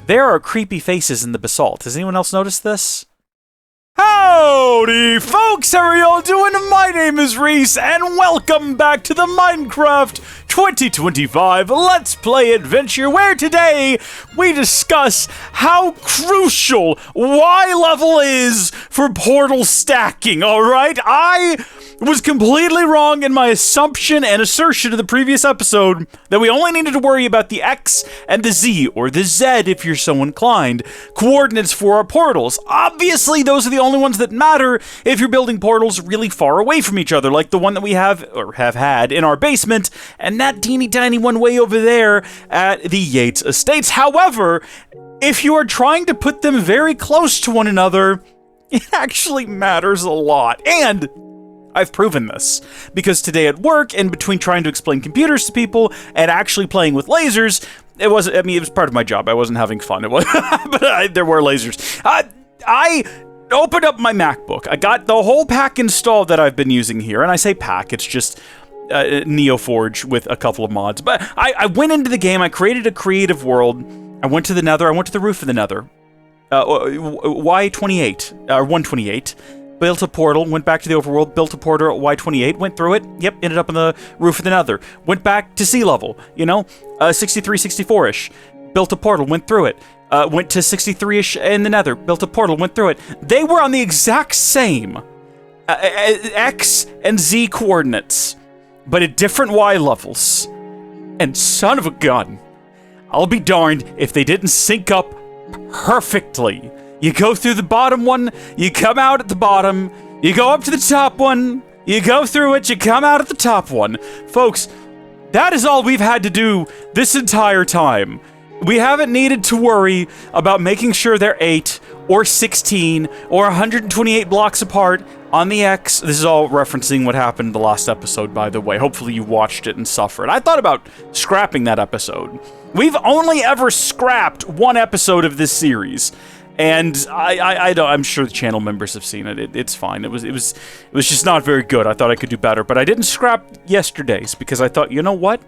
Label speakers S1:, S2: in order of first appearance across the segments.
S1: there are creepy faces in the basalt. Has anyone else noticed this? Howdy, folks! How are y'all doing? My name is Reese, and welcome back to the Minecraft 2025 Let's Play Adventure, where today we discuss how crucial Y level is for portal stacking, alright? I was completely wrong in my assumption and assertion of the previous episode that we only needed to worry about the X and the Z, or the Z if you're so inclined, coordinates for our portals. Obviously, those are the only ones that matter if you're building portals really far away from each other, like the one that we have, or have had, in our basement, and that teeny tiny one way over there at the Yates Estates. However, if you are trying to put them very close to one another, it actually matters a lot. And I've proven this, because today at work, in between trying to explain computers to people and actually playing with lasers, it was part of my job. I wasn't having fun. It was, but there were lasers. I opened up my MacBook. I got the whole pack installed that I've been using here, and I say pack, it's just NeoForge with a couple of mods. But I went into the game, I created a creative world, I went to the Nether, I went to the roof of the Nether, Y28, or 128, built a portal, went back to the overworld, built a portal at Y28, went through it, yep, ended up on the roof of the Nether, went back to sea level, 63, 64-ish, built a portal, went through it, went to 63-ish in the Nether, built a portal, went through it. They were on the exact same X and Z coordinates, but at different Y levels. And son of a gun, I'll be darned if they didn't sync up perfectly. You go through the bottom one, you come out at the bottom, you go up to the top one, you go through it, you come out at the top one. Folks, that is all we've had to do this entire time. We haven't needed to worry about making sure they're 8 or 16 or 128 blocks apart on the X. This is all referencing what happened the last episode, by the way. Hopefully you watched it and suffered. I thought about scrapping that episode. We've only ever scrapped one episode of this series. And I'm sure the channel members have seen it. It's fine. It was just not very good. I thought I could do better, but I didn't scrap yesterday's because I thought, you know what?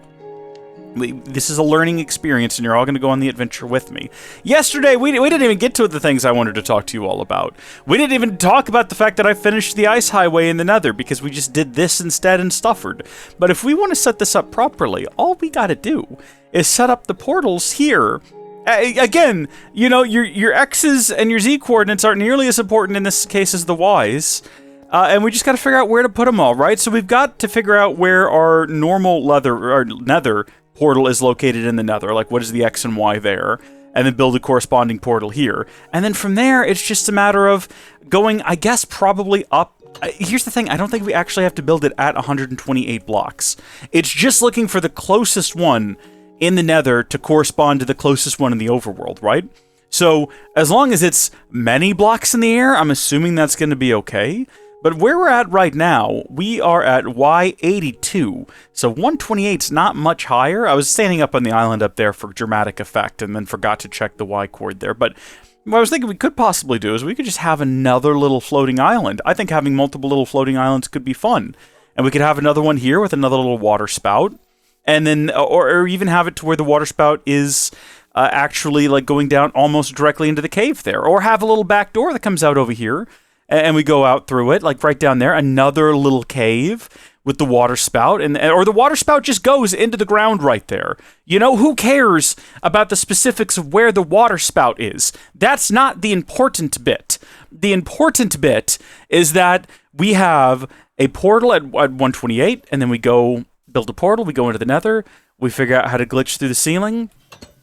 S1: This is a learning experience, and you're all going to go on the adventure with me. Yesterday, we didn't even get to the things I wanted to talk to you all about. We didn't even talk about the fact that I finished the Ice Highway in the Nether, because we just did this instead and stuffered. But if we want to set this up properly, all we got to do is set up the portals here. Again, your X's and your Z coordinates aren't nearly as important in this case as the Y's. And we just got to figure out where to put them all, right? So we've got to figure out where our normal Nether portal is located in the Nether, like what is the X and Y there, and then build a corresponding portal here. And then from there, it's just a matter of going, I guess, probably up. Here's the thing, I don't think we actually have to build it at 128 blocks. It's just looking for the closest one in the Nether to correspond to the closest one in the overworld, right? So as long as it's many blocks in the air, I'm assuming that's going to be okay. But where we're at right now, we are at Y82, so 128's not much higher. I was standing up on the island up there for dramatic effect and then forgot to check the Y chord there. But what I was thinking we could possibly do is we could just have another little floating island. I think having multiple little floating islands could be fun. And we could have another one here with another little water spout. And then, or even have it to where the water spout is actually like going down almost directly into the cave there. Or have a little back door that comes out over here, and we go out through it, like right down there, another little cave with the water spout, or the water spout just goes into the ground right there. Who cares about the specifics of where the water spout is? That's not the important bit. The important bit is that we have a portal at 128, and then we go build a portal, we go into the Nether, we figure out how to glitch through the ceiling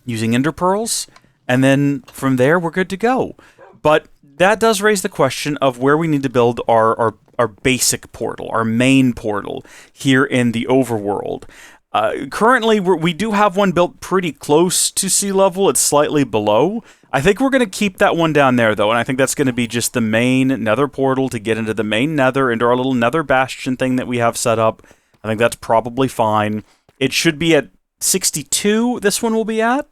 S1: using ender pearls, and then from there, we're good to go. But that does raise the question of where we need to build our basic portal, our main portal here in the overworld. Currently, we do have one built pretty close to sea level. It's slightly below. I think we're going to keep that one down there, though, and I think that's going to be just the main Nether portal to get into the main Nether, into our little Nether bastion thing that we have set up. I think that's probably fine. It should be at 62, this one will be at.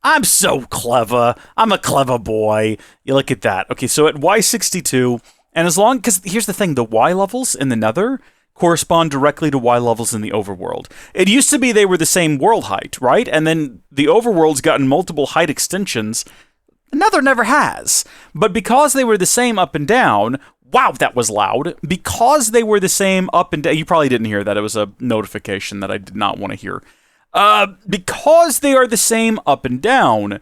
S1: I'm so clever. I'm a clever boy. You look at that. Okay, so at Y62, and as long, because here's the thing, the Y levels in the Nether correspond directly to Y levels in the overworld. It used to be they were the same world height, right? And then the overworld's gotten multiple height extensions. Nether never has. But because they were the same up and down, wow, that was loud. Because they were the same up and down, you probably didn't hear that. It was a notification that I did not want to hear. Because they are the same up and down,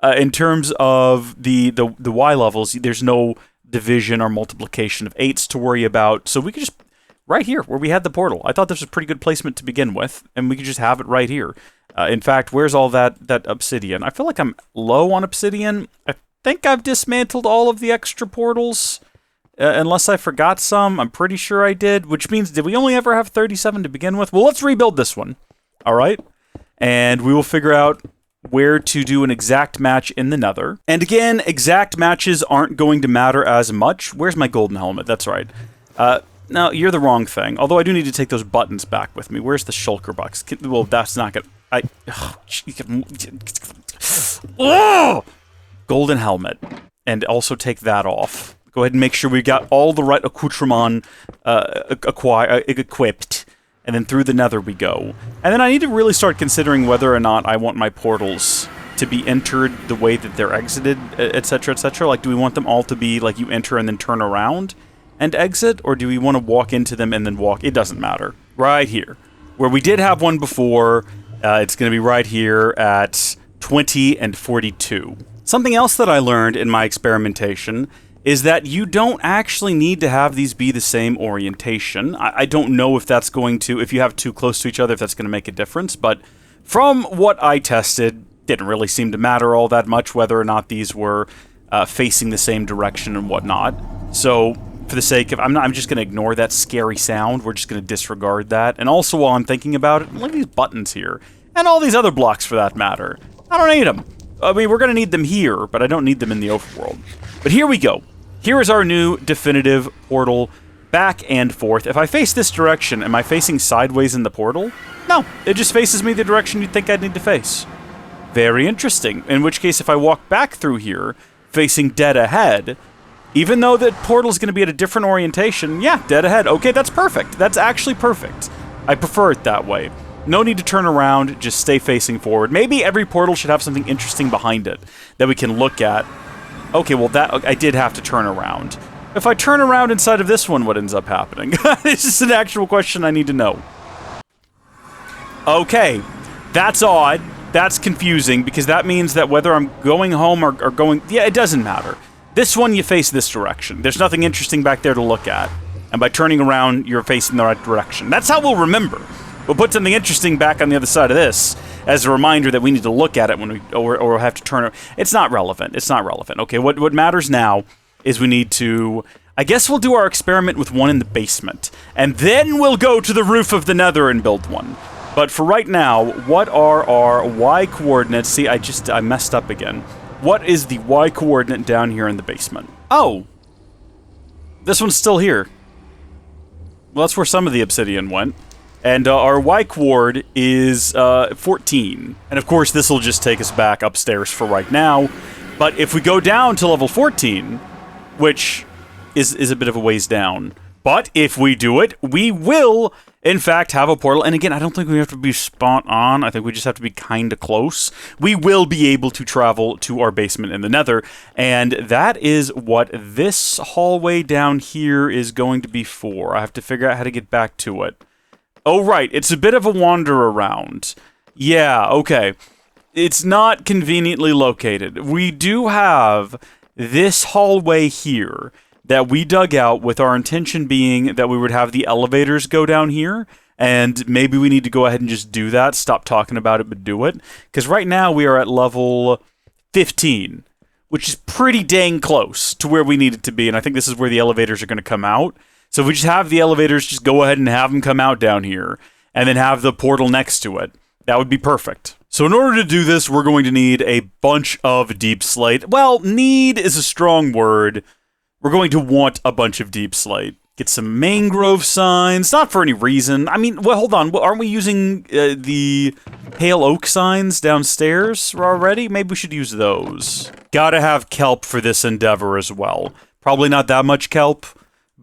S1: in terms of the Y levels, there's no division or multiplication of 8s to worry about. So we could just, right here, where we had the portal. I thought this was pretty good placement to begin with, and we could just have it right here. In fact, where's all that obsidian? I feel like I'm low on obsidian. I think I've dismantled all of the extra portals, unless I forgot some. I'm pretty sure I did, which means, did we only ever have 37 to begin with? Well, let's rebuild this one, all right? And we will figure out where to do an exact match in the Nether. And again, exact matches aren't going to matter as much. Where's my golden helmet? That's right. No, you're the wrong thing. Although I do need to take those buttons back with me. Where's the shulker box? Well, that's not gonna... Oh! Golden helmet. And also take that off. Go ahead and make sure we got all the right accoutrement equipped. And then through the Nether we go. And then I need to really start considering whether or not I want my portals to be entered the way that they're exited, etc., etc. Like, do we want them all to be like you enter and then turn around and exit? Or do we want to walk into them and then walk? It doesn't matter. Right here. Where we did have one before, it's going to be right here at 20 and 42. Something else that I learned in my experimentation is that you don't actually need to have these be the same orientation. I don't know if that's going to, if you have too close to each other, if that's going to make a difference, but from what I tested, didn't really seem to matter all that much whether or not these were facing the same direction and whatnot. So, for the sake of, I'm just going to ignore that scary sound, we're just going to disregard that. And also while I'm thinking about it, look at these buttons here, and all these other blocks for that matter. I don't need them. I mean, we're going to need them here, but I don't need them in the overworld. But here we go. Here is our new definitive portal, back and forth. If I face this direction, am I facing sideways in the portal? No, it just faces me the direction you'd think I'd need to face. Very interesting. In which case, if I walk back through here, facing dead ahead, even though the portal's going to be at a different orientation, yeah, dead ahead. Okay, that's perfect. That's actually perfect. I prefer it that way. No need to turn around, just stay facing forward. Maybe every portal should have something interesting behind it that we can look at. Okay, well, that I did have to turn around. If I turn around inside of this one, what ends up happening? This is an actual question I need to know. Okay, that's odd. That's confusing, because that means that whether I'm going home or going... Yeah, it doesn't matter. This one, you face this direction. There's nothing interesting back there to look at. And by turning around, you're facing the right direction. That's how we'll remember. We'll put something interesting back on the other side of this as a reminder that we need to look at it when we, or we'll have to turn it. It's not relevant. It's not relevant. Okay, what matters now is we need to... I guess we'll do our experiment with one in the basement. And then we'll go to the roof of the Nether and build one. But for right now, what are our Y coordinates? See, I messed up again. What is the Y coordinate down here in the basement? Oh! This one's still here. Well, that's where some of the obsidian went. And our Y coord is 14. And of course, this will just take us back upstairs for right now. But if we go down to level 14, which is a bit of a ways down, but if we do it, we will, in fact, have a portal. And again, I don't think we have to be spot on. I think we just have to be kind of close. We will be able to travel to our basement in the Nether. And that is what this hallway down here is going to be for. I have to figure out how to get back to it. Oh, right. It's a bit of a wander around. Yeah, okay. It's not conveniently located. We do have this hallway here that we dug out with our intention being that we would have the elevators go down here. And maybe we need to go ahead and just do that. Stop talking about it, but do it. Because right now we are at level 15, which is pretty dang close to where we need it to be. And I think this is where the elevators are going to come out. So if we just have the elevators, just go ahead and have them come out down here, and then have the portal next to it. That would be perfect. So in order to do this, we're going to need a bunch of deep slate. Well, need is a strong word. We're going to want a bunch of deep slate. Get some mangrove signs, not for any reason. I mean, well, hold on. Aren't we using the pale oak signs downstairs already? Maybe we should use those. Gotta have kelp for this endeavor as well. Probably not that much kelp,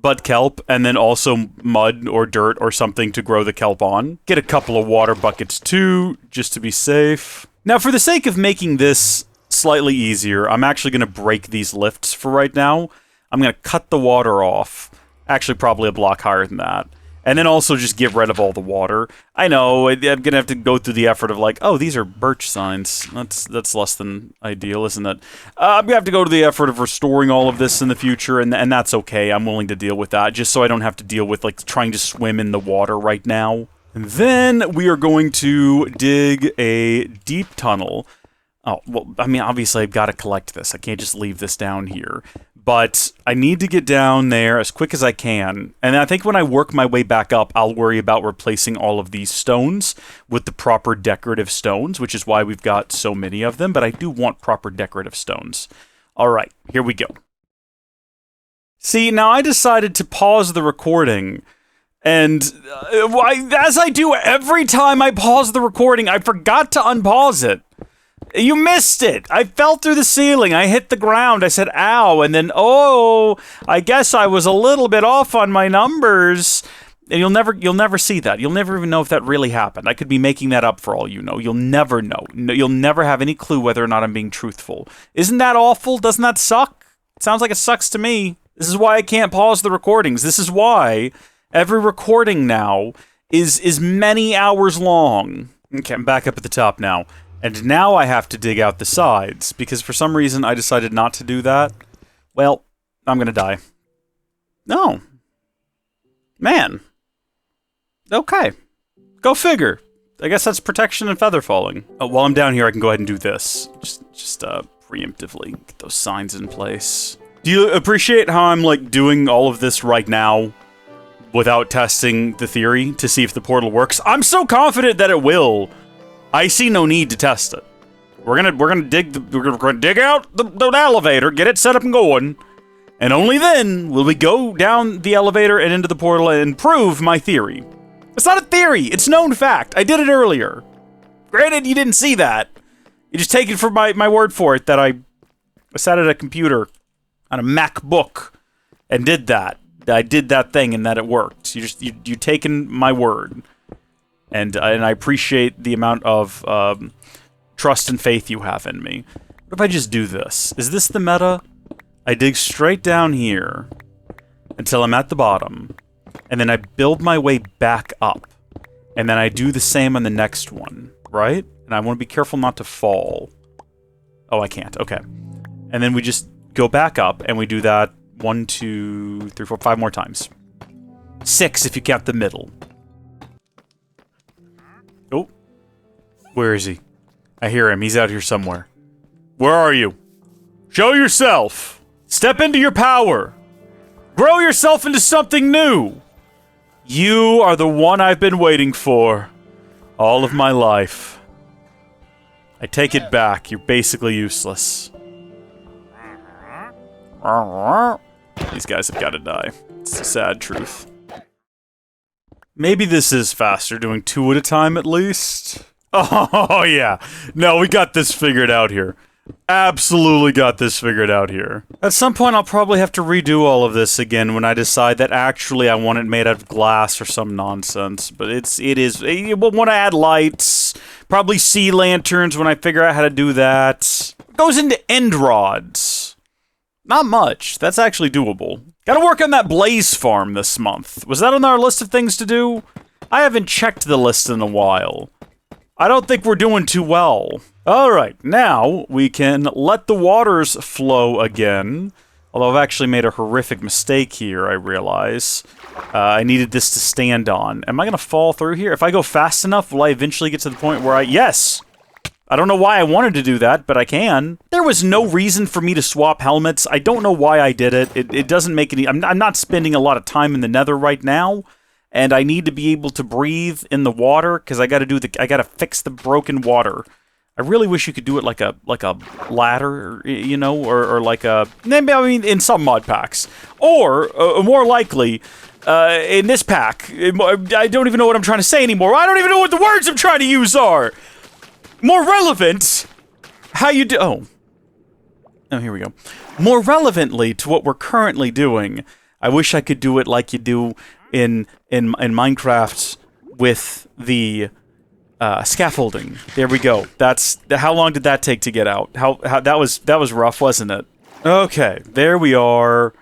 S1: but kelp, and then also mud or dirt or something to grow the kelp on. Get a couple of water buckets too, just to be safe. Now, for the sake of making this slightly easier, I'm actually going to break these lifts for right now. I'm going to cut the water off. Actually, probably a block higher than that. And then also just get rid of all the water. I know, I'm going to have to go through the effort of like, oh, these are birch signs. That's less than ideal, isn't it? I'm going to have to go to the effort of restoring all of this in the future, and that's okay. I'm willing to deal with that, just so I don't have to deal with like trying to swim in the water right now. And then we are going to dig a deep tunnel. Oh, well, I mean, obviously I've got to collect this. I can't just leave this down here. But I need to get down there as quick as I can. And I think when I work my way back up, I'll worry about replacing all of these stones with the proper decorative stones, which is why we've got so many of them. But I do want proper decorative stones. All right, here we go. See, now I decided to pause the recording. And as I do every time I pause the recording, I forgot to unpause it. You missed it! I fell through the ceiling, I hit the ground, I said ow, and then oh, I guess I was a little bit off on my numbers. And you'll never see that. You'll never even know if that really happened. I could be making that up for all you know. You'll never know. You'll never have any clue whether or not I'm being truthful. Isn't that awful? Doesn't that suck? It sounds like it sucks to me. This is why I can't pause the recordings. This is why every recording now is many hours long. Okay, I'm back up at the top now. And now I have to dig out the sides, because for some reason I decided not to do that. Well, I'm gonna die. No. Man. Okay. Go figure. I guess that's protection and feather falling. Oh, while I'm down here, I can go ahead and do this. Just preemptively get those signs in place. Do you appreciate how I'm, like, doing all of this right now without testing the theory to see if the portal works? I'm so confident that it will. I see no need to test it. We're gonna dig out the elevator, get it set up and going, and only then will we go down the elevator and into the portal and prove my theory. It's not a theory, it's known fact. I did it earlier. Granted, you didn't see that. You just take it for my word for it that I sat at a computer on a MacBook and did that. I did that thing and that it worked. You taken my word. And I appreciate the amount of trust and faith you have in me. What if I just do this? Is this the meta? I dig straight down here until I'm at the bottom, and then I build my way back up, and then I do the same on the next one, right? And I want to be careful not to fall. Oh, I can't. Okay. And then we just go back up, and we do that 1, 2, 3, 4, 5 more times. 6 if you count the middle. Oh, where is he? I hear him. He's out here somewhere. Where are you? Show yourself. Step into your power. Grow yourself into something new. You are the one I've been waiting for all of my life. I take it back. You're basically useless. These guys have got to die. It's the sad truth. Maybe this is faster, doing 2 at a time at least. Oh, yeah. No, we got this figured out here. Absolutely got this figured out here. At some point, I'll probably have to redo all of this again when I decide that actually I want it made out of glass or some nonsense. But we'll want to add lights, probably sea lanterns when I figure out how to do that. It goes into end rods. Not much. That's actually doable. Gotta work on that blaze farm this month. Was that on our list of things to do? I haven't checked the list in a while. I don't think we're doing too well. Alright, now we can let the waters flow again. Although I've actually made a horrific mistake here, I realize. I needed this to stand on. Am I gonna fall through here? If I go fast enough, will I eventually get to the point where yes! I don't know why I wanted to do that, but I can. There was no reason for me to swap helmets. I don't know why I did it. It doesn't make any... I'm not spending a lot of time in the Nether right now, and I need to be able to breathe in the water because I gotta fix the broken water. I really wish you could do it like a ladder, you know, or like a... I mean, in some mod packs. Or, more likely, in this pack. I don't even know what I'm trying to say anymore. I don't even know what the words I'm trying to use are! More relevant, how you do... Oh, here we go. More relevantly to what we're currently doing, I wish I could do it like you do in Minecraft with the scaffolding. There we go. How long did that take to get out? How that was rough, wasn't it? Okay, there we are.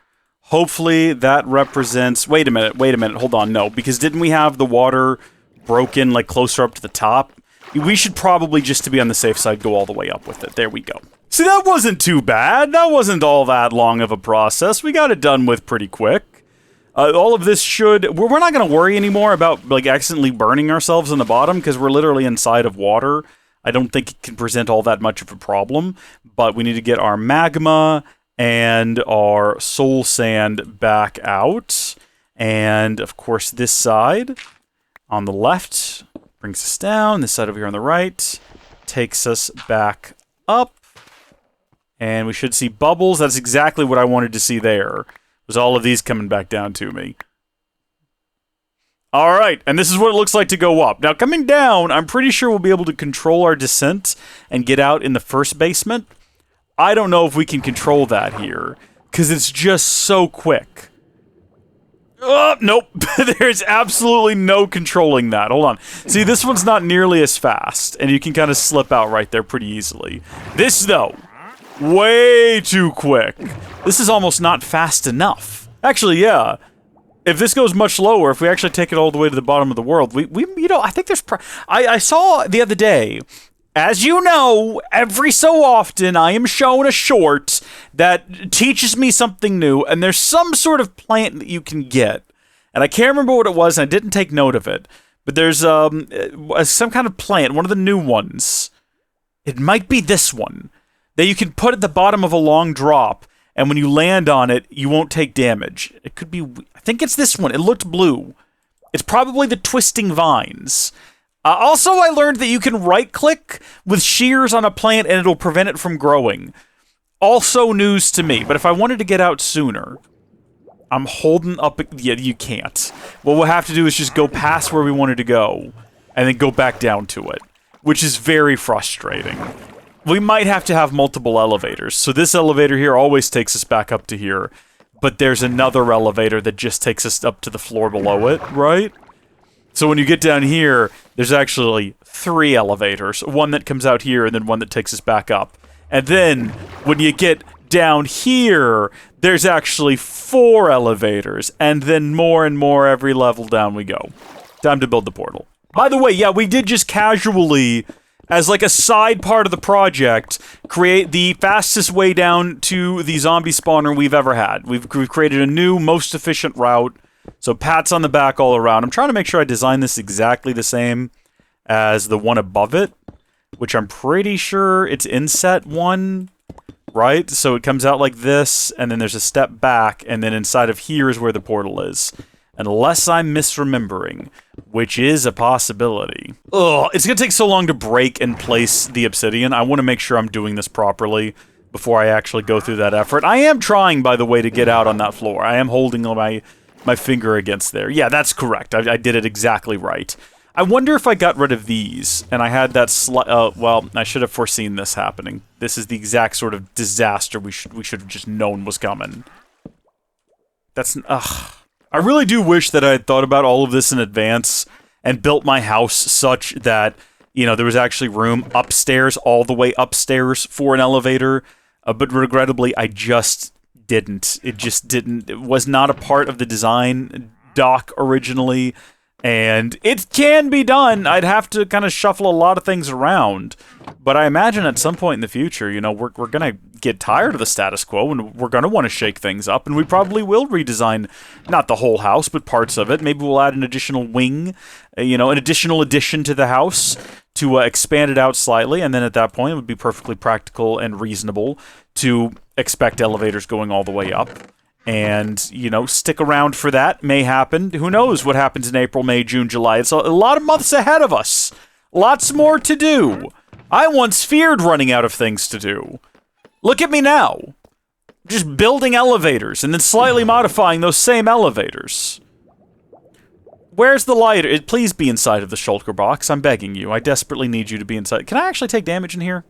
S1: Hopefully that represents... Wait a minute, hold on, no. Because didn't we have the water broken, like, closer up to the top? We should probably, just to be on the safe side, go all the way up with it. There we go. See, that wasn't too bad. That wasn't all that long of a process. We got it done with pretty quick. All of this should... We're not going to worry anymore about, like, accidentally burning ourselves in the bottom, because we're literally inside of water. I don't think it can present all that much of a problem, but we need to get our magma and our soul sand back out. And, of course, this side on the left brings us down. This side over here on the right takes us back up. And we should see bubbles. That's exactly what I wanted to see there. Was all of these coming back down to me. All right, and this is what it looks like to go up. Now, coming down, I'm pretty sure we'll be able to control our descent and get out in the first basement. I don't know if we can control that here, because it's just so quick. Nope. There's absolutely no controlling that. Hold on. See, this one's not nearly as fast, and you can kind of slip out right there pretty easily. This, though, way too quick. This is almost not fast enough. Actually, yeah. If this goes much lower, if we actually take it all the way to the bottom of the world, we you know, I think there's... I saw the other day... As you know, every so often I am shown a short that teaches me something new, and there's some sort of plant that you can get. And I can't remember what it was, and I didn't take note of it. But there's some kind of plant, one of the new ones. It might be this one, that you can put at the bottom of a long drop, and when you land on it, you won't take damage. It could be... I think it's this one. It looked blue. It's probably the twisting vines. Also, I learned that you can right-click with shears on a plant and it'll prevent it from growing. Also news to me, but if I wanted to get out sooner, I'm holding up... Yeah, you can't. What we'll have to do is just go past where we wanted to go, and then go back down to it, which is very frustrating. We might have to have multiple elevators, so this elevator here always takes us back up to here, but there's another elevator that just takes us up to the floor below it, right? So when you get down here, there's actually 3 elevators. One that comes out here, and then one that takes us back up. And then, when you get down here, there's actually 4 elevators. And then more and more every level down we go. Time to build the portal. By the way, yeah, we did just casually, as like a side part of the project, create the fastest way down to the zombie spawner we've ever had. We've created a new, most efficient route. So pats on the back all around. I'm trying to make sure I design this exactly the same as the one above it, which I'm pretty sure it's inset 1, right? So it comes out like this, and then there's a step back, and then inside of here is where the portal is. Unless I'm misremembering, which is a possibility. Ugh, it's gonna take so long to break and place the obsidian. I want to make sure I'm doing this properly before I actually go through that effort. I am trying, by the way, to get out on that floor. I am holding my finger against there. Yeah, that's correct. I did it exactly right. I wonder if I got rid of these, and I had that well, I should have foreseen this happening. This is the exact sort of disaster we should have just known was coming. That's... ugh. I really do wish that I had thought about all of this in advance and built my house such that, you know, there was actually room upstairs, all the way upstairs for an elevator, but regrettably, I just... didn't. It just didn't. It was not a part of the design doc originally, and it can be done. I'd have to kind of shuffle a lot of things around, but I imagine at some point in the future, you know, we're gonna get tired of the status quo, and we're gonna want to shake things up, and we probably will redesign not the whole house, but parts of it. Maybe we'll add an additional wing, you know, an additional addition to the house to expand it out slightly, and then at that point, it would be perfectly practical and reasonable to expect elevators going all the way up. And, you know, stick around for that. May happen. Who knows what happens in April, May, June, July. It's a lot of months ahead of us. Lots more to do. I once feared running out of things to do. Look at me now. Just building elevators and then slightly modifying those same elevators. Where's the lighter? Please be inside of the shulker box. I'm begging you. I desperately need you to be inside. Can I actually take damage in here?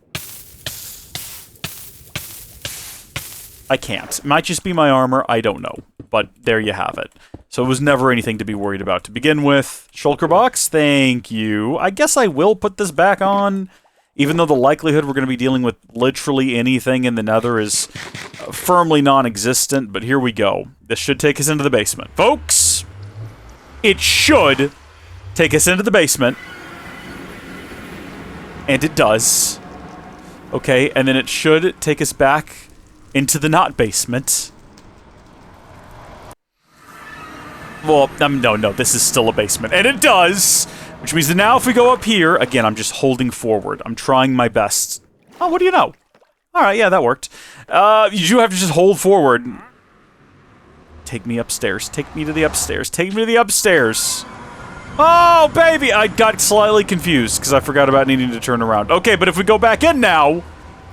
S1: I can't. It might just be my armor. I don't know. but there you have it. So it was never anything to be worried about to begin with. Shulker box, thank you. I guess I will put this back on, even though the likelihood we're going to be dealing with literally anything in the Nether is firmly non-existent, but here we go. This should take us into the basement. Folks, it should take us into the basement. And it does. Okay, and then it should take us back into the not basement. Well, no, this is still a basement. And it does! Which means that now if we go up here, again, I'm just holding forward. I'm trying my best. Oh, what do you know? Alright, yeah, that worked. You do have to just hold forward. Take me upstairs. Take me to the upstairs. Take me to the upstairs. Oh, baby! I got slightly confused because I forgot about needing to turn around. Okay, but if we go back in now...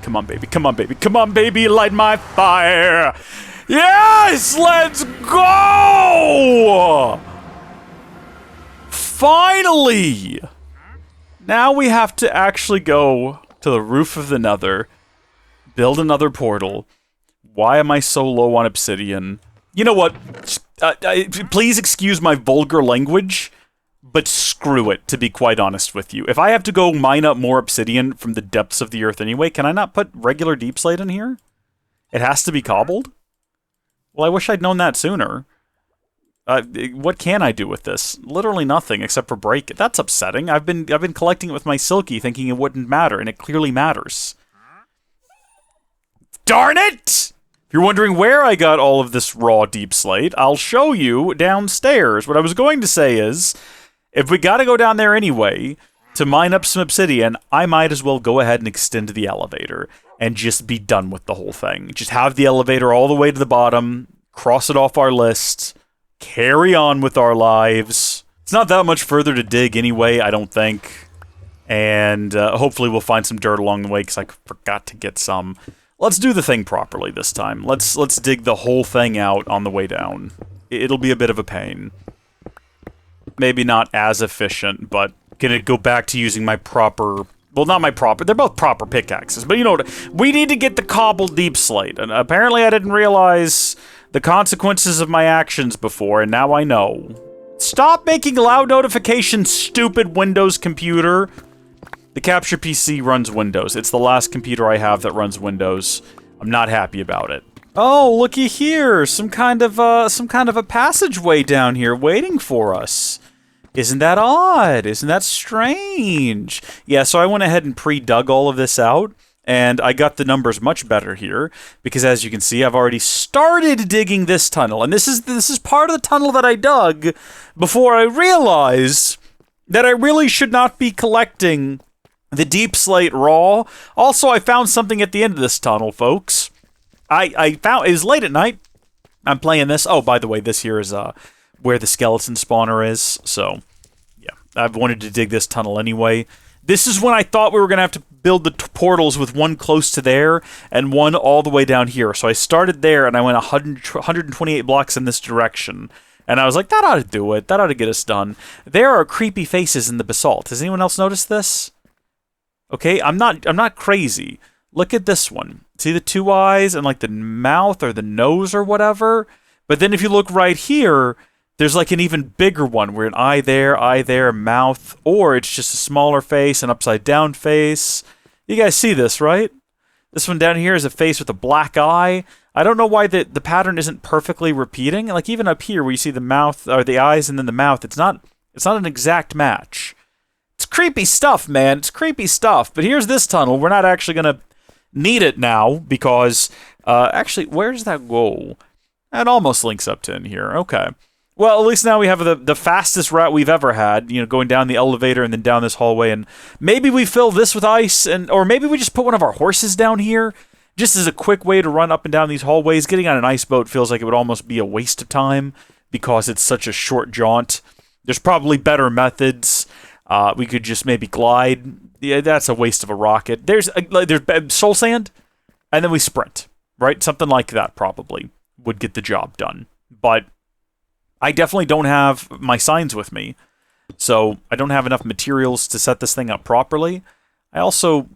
S1: Come on, baby. Come on, baby. Come on, baby. Light my fire. Yes! Let's go! Finally! Now we have to actually go to the roof of the Nether, build another portal. Why am I so low on obsidian? You know what? Please excuse my vulgar language, but screw it, to be quite honest with you. If I have to go mine up more obsidian from the depths of the earth anyway, can I not put regular deep slate in here? It has to be cobbled? Well, I wish I'd known that sooner. What can I do with this? Literally nothing except for break it. That's upsetting. I've been collecting it with my silky thinking it wouldn't matter, and it clearly matters. Darn it! If you're wondering where I got all of this raw deep slate, I'll show you downstairs. What I was going to say is, if we gotta go down there anyway to mine up some obsidian, I might as well go ahead and extend the elevator and just be done with the whole thing. Just have the elevator all the way to the bottom, cross it off our list, carry on with our lives. It's not that much further to dig anyway, I don't think. And hopefully we'll find some dirt along the way, because I forgot to get some. Let's do the thing properly this time. Let's dig the whole thing out on the way down. It'll be a bit of a pain. Maybe not as efficient, but gonna go back to using my proper... Well, not my proper... They're both proper pickaxes, but you know what? We need to get the cobbled deep slate, and apparently I didn't realize the consequences of my actions before, and now I know. Stop making loud notifications, stupid Windows computer! The Capture PC runs Windows. It's the last computer I have that runs Windows. I'm not happy about it. Oh, looky here! Some kind of a passageway down here waiting for us. Isn't that odd? Isn't that strange? Yeah, so I went ahead and pre-dug all of this out, and I got the numbers much better here, because as you can see, I've already started digging this tunnel, and this is part of the tunnel that I dug before I realized that I really should not be collecting the deep slate raw. Also, I found something at the end of this tunnel, folks. I found... It was late at night. I'm playing this. Oh, by the way, this here is where the skeleton spawner is. So, yeah. I've wanted to dig this tunnel anyway. This is when I thought we were going to have to build the portals with one close to there and one all the way down here. So I started there and I went 128 blocks in this direction. And I was like, that ought to do it. That ought to get us done. There are creepy faces in the basalt. Has anyone else noticed this? Okay, I'm not crazy. Look at this one. See the two eyes and like the mouth or the nose or whatever? But then if you look right here, there's like an even bigger one where an eye there, mouth, or it's just a smaller face, an upside down face. You guys see this, right? This one down here is a face with a black eye. I don't know why the pattern isn't perfectly repeating. Like even up here where you see the mouth or the eyes and then the mouth, it's not an exact match. It's creepy stuff, man. It's creepy stuff. But here's this tunnel. We're not actually going to need it now because, actually, where does that go? That almost links up to in here. Okay. Well, at least now we have the fastest route we've ever had, you know, going down the elevator and then down this hallway. And maybe we fill this with ice, or maybe we just put one of our horses down here just as a quick way to run up and down these hallways. Getting on an ice boat feels like it would almost be a waste of time because it's such a short jaunt. There's probably better methods. We could just maybe glide. Yeah, that's a waste of a rocket. There's soul sand, and then we sprint, right? Something like that probably would get the job done. But I definitely don't have my signs with me, so I don't have enough materials to set this thing up properly. I also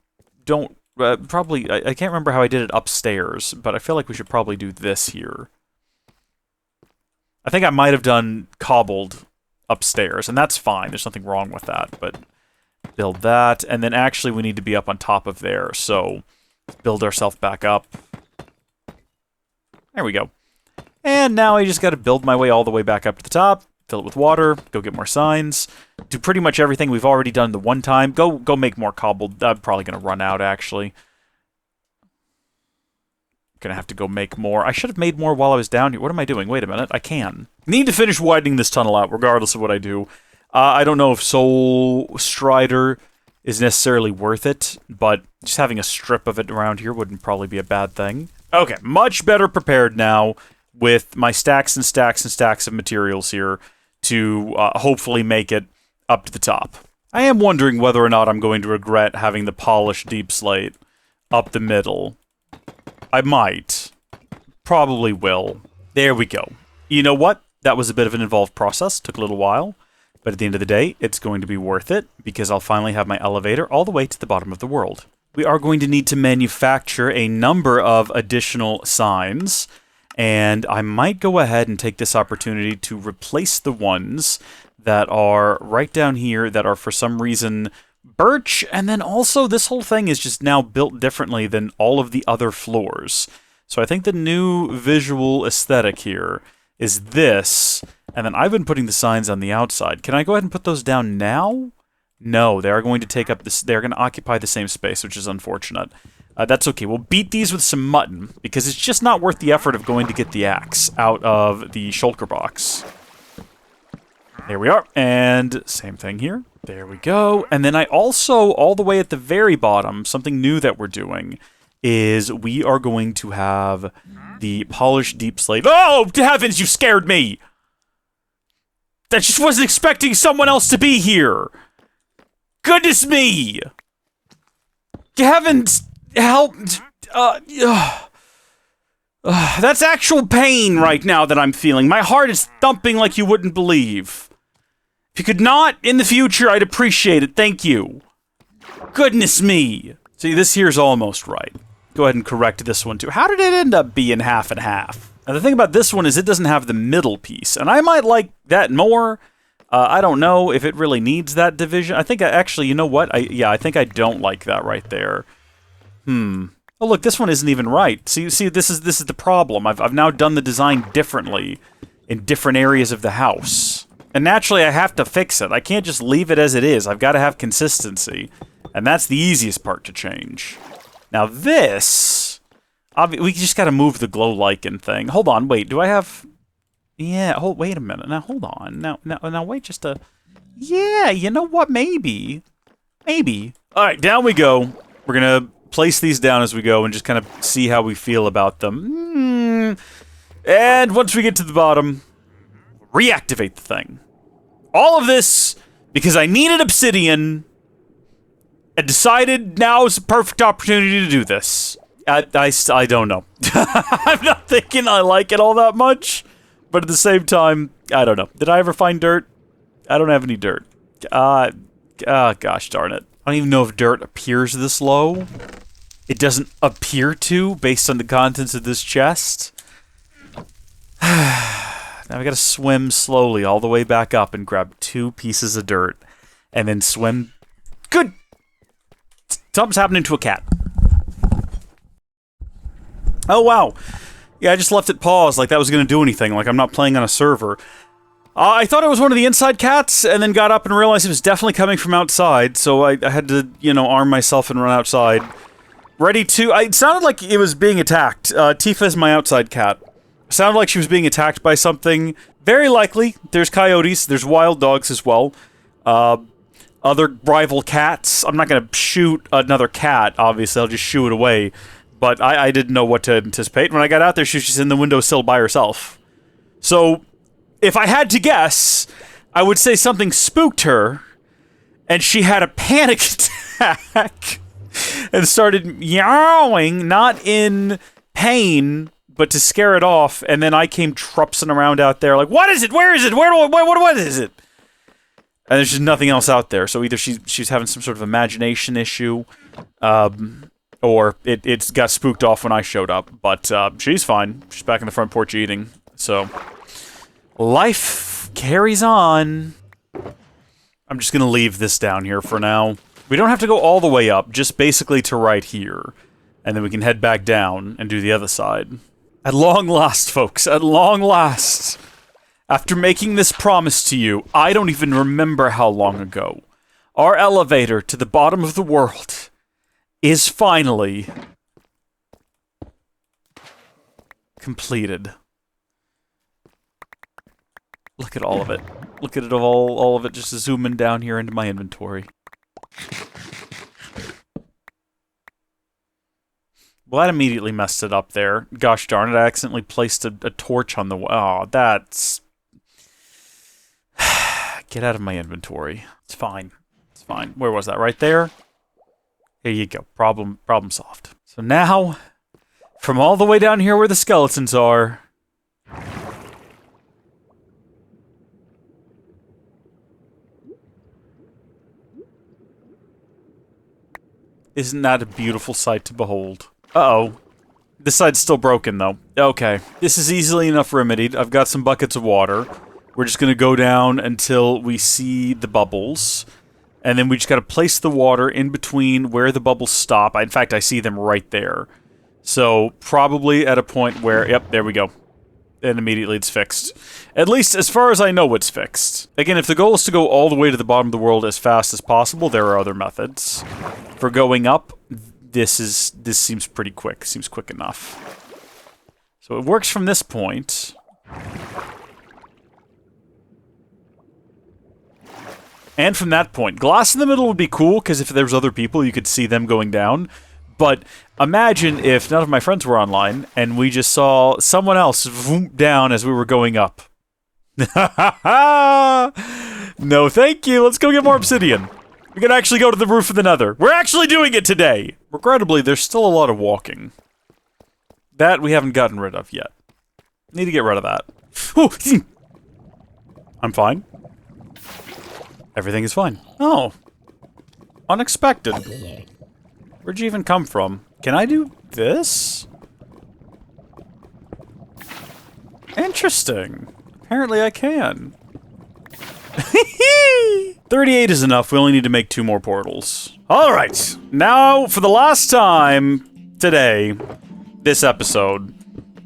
S1: don't, I can't remember how I did it upstairs, but I feel like we should probably do this here. I think I might have done cobbled upstairs, and that's fine. There's nothing wrong with that, but build that. And then actually we need to be up on top of there, so build ourselves back up. There we go. And now I just got to build my way all the way back up to the top, fill it with water, go get more signs, do pretty much everything we've already done the one time. Go make more cobbled. I'm probably going to run out, actually. Gonna have to go make more. I should have made more while I was down here. What am I doing? Wait a minute. I can. Need to finish widening this tunnel out, regardless of what I do. I don't know if Soul Strider is necessarily worth it, but just having a strip of it around here wouldn't probably be a bad thing. Okay, much better prepared now with my stacks and stacks and stacks of materials here to hopefully make it up to the top. I am wondering whether or not I'm going to regret having the polished deep slate up the middle. I might. Probably will. There we go. You know what? That was a bit of an involved process. Took a little while. But at the end of the day, it's going to be worth it because I'll finally have my elevator all the way to the bottom of the world. We are going to need to manufacture a number of additional signs. And I might go ahead and take this opportunity to replace the ones that are right down here that are for some reason birch, and then also this whole thing is just now built differently than all of the other floors. So I think the new visual aesthetic here is this, and then I've been putting the signs on the outside. Can I go ahead and put those down now? No, they are going to take up this. They're going to occupy the same space, which is unfortunate. That's okay. We'll beat these with some mutton because it's just not worth the effort of going to get the axe out of the shulker box. There we are, and same thing here. There we go. And then I also, all the way at the very bottom, something new that we're doing is we are going to have the polished deep slate. Oh, heavens, you scared me! I just wasn't expecting someone else to be here. Goodness me! Heavens, help. That's actual pain right now that I'm feeling. My heart is thumping like you wouldn't believe. If you could not, in the future, I'd appreciate it. Thank you. Goodness me. See, this here's almost right. Go ahead and correct this one, too. How did it end up being half and half? And the thing about this one is it doesn't have the middle piece, and I might like that more. I don't know if it really needs that division. I think, actually, you know what? I think I don't like that right there. Oh, look, this one isn't even right. See, this is the problem. I've now done the design differently in different areas of the house. And naturally, I have to fix it. I can't just leave it as it is. I've got to have consistency. And that's the easiest part to change. Now this... we just got to move the glow lichen thing. Hold on, wait. Do I have... Yeah, wait a minute. Now, hold on. Now wait just a... Yeah, you know what? Maybe. Maybe. All right, down we go. We're going to place these down as we go and just kind of see how we feel about them. And once we get to the bottom... reactivate the thing. All of this because I needed obsidian and decided now is the perfect opportunity to do this. I don't know. I'm not thinking I like it all that much, but at the same time, I don't know. Did I ever find dirt? I don't have any dirt. Gosh darn it. I don't even know if dirt appears this low. It doesn't appear to, based on the contents of this chest. Now we gotta swim slowly all the way back up and grab 2 pieces of dirt. And then swim... Good! Something's happening to a cat. Oh, wow. Yeah, I just left it paused like that was gonna do anything, like I'm not playing on a server. I thought it was one of the inside cats, and then got up and realized it was definitely coming from outside, so I had to, you know, arm myself and run outside. Ready to... It sounded like it was being attacked. Tifa is my outside cat. Sounded like she was being attacked by something. Very likely. There's coyotes. There's wild dogs as well. Other rival cats. I'm not going to shoot another cat, obviously. I'll just shoo it away. But I didn't know what to anticipate. When I got out there, she was just in the windowsill by herself. So, if I had to guess, I would say something spooked her, and she had a panic attack, and started meowing, not in pain, but to scare it off, and then I came trupsing around out there like, what is it? Where is it? What is it? And there's just nothing else out there. So either she's having some sort of imagination issue, or it got spooked off when I showed up. But she's fine. She's back in the front porch eating. So life carries on. I'm just gonna leave this down here for now. We don't have to go all the way up, just basically to right here. And then we can head back down and do the other side. At long last, folks, at long last. After making this promise to you, I don't even remember how long ago, our elevator to the bottom of the world is finally completed. Look at all of it. Look at it all of it just zooming down here into my inventory. Well, that immediately messed it up there. Gosh darn it, I accidentally placed a torch on the wall. Oh, that's... Get out of my inventory. It's fine. It's fine. Where was that? Right there? Here you go. Problem solved. So now, from all the way down here where the skeletons are... Isn't that a beautiful sight to behold? Uh-oh. This side's still broken, though. Okay. This is easily enough remedied. I've got some buckets of water. We're just gonna go down until we see the bubbles. And then we just gotta place the water in between where the bubbles stop. In fact, I see them right there. So, probably at a point where... Yep, there we go. And immediately it's fixed. At least, as far as I know, it's fixed. Again, if the goal is to go all the way to the bottom of the world as fast as possible, there are other methods. For going up, this seems pretty quick. Seems quick enough. So it works from this point. And from that point. Glass in the middle would be cool, because if there's other people, you could see them going down. But imagine if none of my friends were online, and we just saw someone else voom down as we were going up. No, thank you. Let's go get more obsidian. We can actually go to the roof of the Nether. We're actually doing it today! Regrettably, there's still a lot of walking. That we haven't gotten rid of yet. Need to get rid of that. I'm fine. Everything is fine. Oh. Unexpected. Where'd you even come from? Can I do this? Interesting. Apparently I can. 38 is enough. We only need to make 2 more portals. Alright. Now, for the last time today, this episode,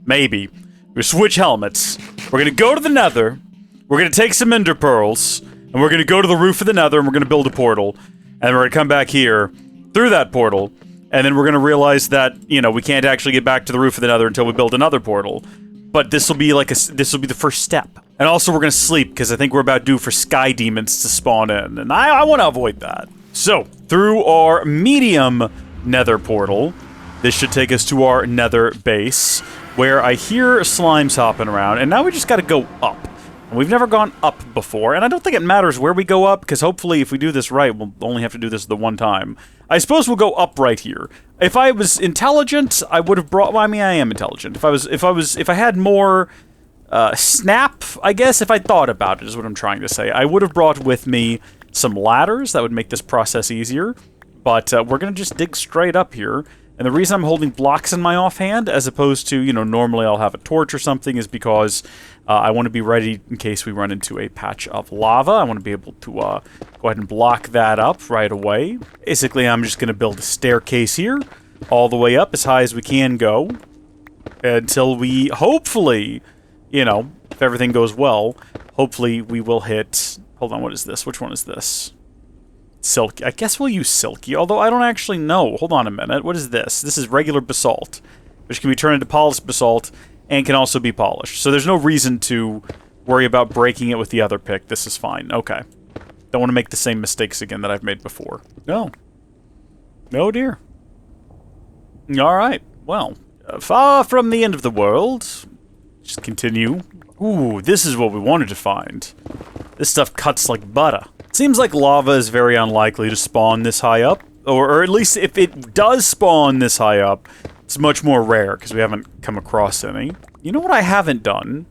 S1: maybe, we switch helmets. We're gonna go to the Nether. We're gonna take some ender pearls. And we're gonna go to the roof of the Nether and we're gonna build a portal. And we're gonna come back here through that portal. And then we're gonna realize that, you know, we can't actually get back to the roof of the Nether until we build another portal. But this will be like this will be the first step. And also we're gonna sleep, because I think we're about due for sky demons to spawn in. And I want to avoid that. So, through our medium Nether portal, this should take us to our Nether base, where I hear slimes hopping around, and now we just gotta go up. And we've never gone up before, and I don't think it matters where we go up, because hopefully if we do this right, we'll only have to do this the one time. I suppose we'll go up right here. If I was intelligent, I would have brought... Well, I mean, I am intelligent. If I had more... snap, I guess, if I thought about it, is what I'm trying to say. I would have brought with me some ladders. That would make this process easier. But we're going to just dig straight up here. And the reason I'm holding blocks in my offhand, as opposed to, you know, normally I'll have a torch or something, is because I want to be ready in case we run into a patch of lava. I want to be able to go ahead and block that up right away. Basically, I'm just going to build a staircase here, all the way up as high as we can go, until we, hopefully... You know, if everything goes well, hopefully we will hit... Hold on, what is this? Which one is this? Silky. I guess we'll use Silky, although I don't actually know. Hold on a minute. What is this? This is regular basalt, which can be turned into polished basalt and can also be polished. So there's no reason to worry about breaking it with the other pick. This is fine. Okay. Don't want to make the same mistakes again that I've made before. No. Oh, dear. Alright. Well, far from the end of the world... Just continue. Ooh, this is what we wanted to find. This stuff cuts like butter. Seems like lava is very unlikely to spawn this high up. Or at least if it does spawn this high up, it's much more rare, because we haven't come across any. You know what I haven't done,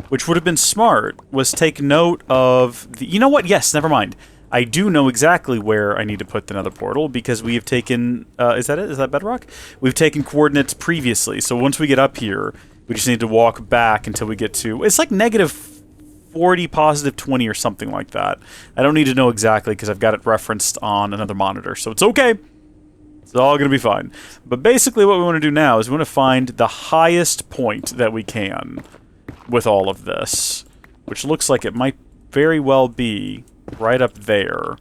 S1: which would have been smart, was take note of the... You know what? Yes, never mind. I do know exactly where I need to put the Nether portal, because we have taken... is that it? Is that bedrock? We've taken coordinates previously, so once we get up here... We just need to walk back until we get to... It's like negative 40, positive 20, or something like that. I don't need to know exactly because I've got it referenced on another monitor, so it's okay. It's all going to be fine. But basically what we want to do now is we want to find the highest point that we can with all of this, which looks like it might very well be right up there.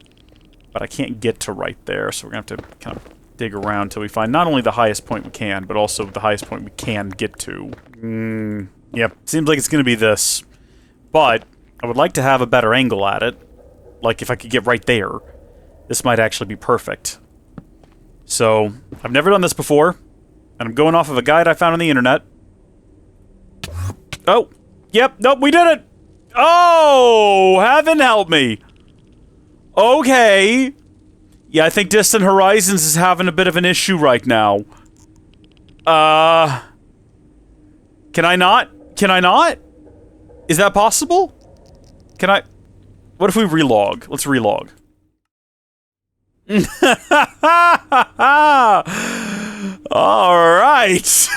S1: But I can't get to right there, so we're going to have to kind of dig around until we find not only the highest point we can, but also the highest point we can get to. Yep, seems like it's going to be this. But I would like to have a better angle at it. Like, if I could get right there, this might actually be perfect. So, I've never done this before, and I'm going off of a guide I found on the internet. Oh! Yep, nope, we did it! Oh! Heaven help me! Okay. Yeah, I think Distant Horizons is having a bit of an issue right now. Can I not? Can I not? Is that possible? Can I... What if we relog? Let's relog. Alright.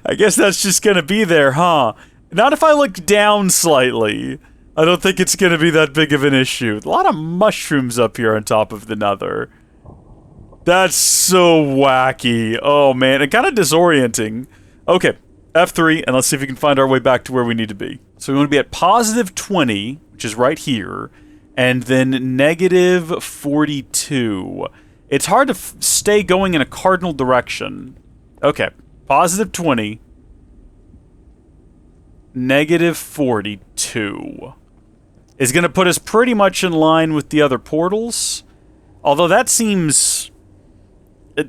S1: I guess that's just gonna be there, huh? Not if I look down slightly. I don't think it's gonna be that big of an issue. A lot of mushrooms up here on top of the Nether. That's so wacky. Oh man, and kind of disorienting. Okay, F3, and let's see if we can find our way back to where we need to be. So we want to be at positive 20, which is right here, and then negative 42. It's hard to stay going in a cardinal direction. Okay, positive 20, negative 42. Is going to put us pretty much in line with the other portals. Although that seems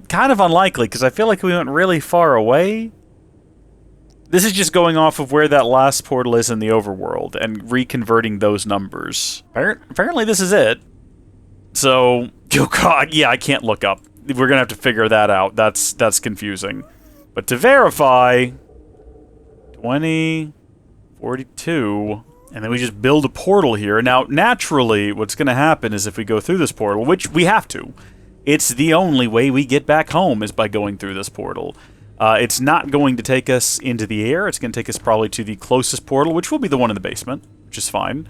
S1: kind of unlikely, because I feel like we went really far away. This is just going off of where that last portal is in the overworld, and reconverting those numbers. Apparently this is it. So, oh god, yeah, I can't look up. We're going to have to figure that out. That's confusing. But to verify, 20, 42... And then we just build a portal here. Now, naturally, what's going to happen is if we go through this portal, which we have to, it's the only way we get back home is by going through this portal. It's not going to take us into the air. It's going to take us probably to the closest portal, which will be the one in the basement, which is fine.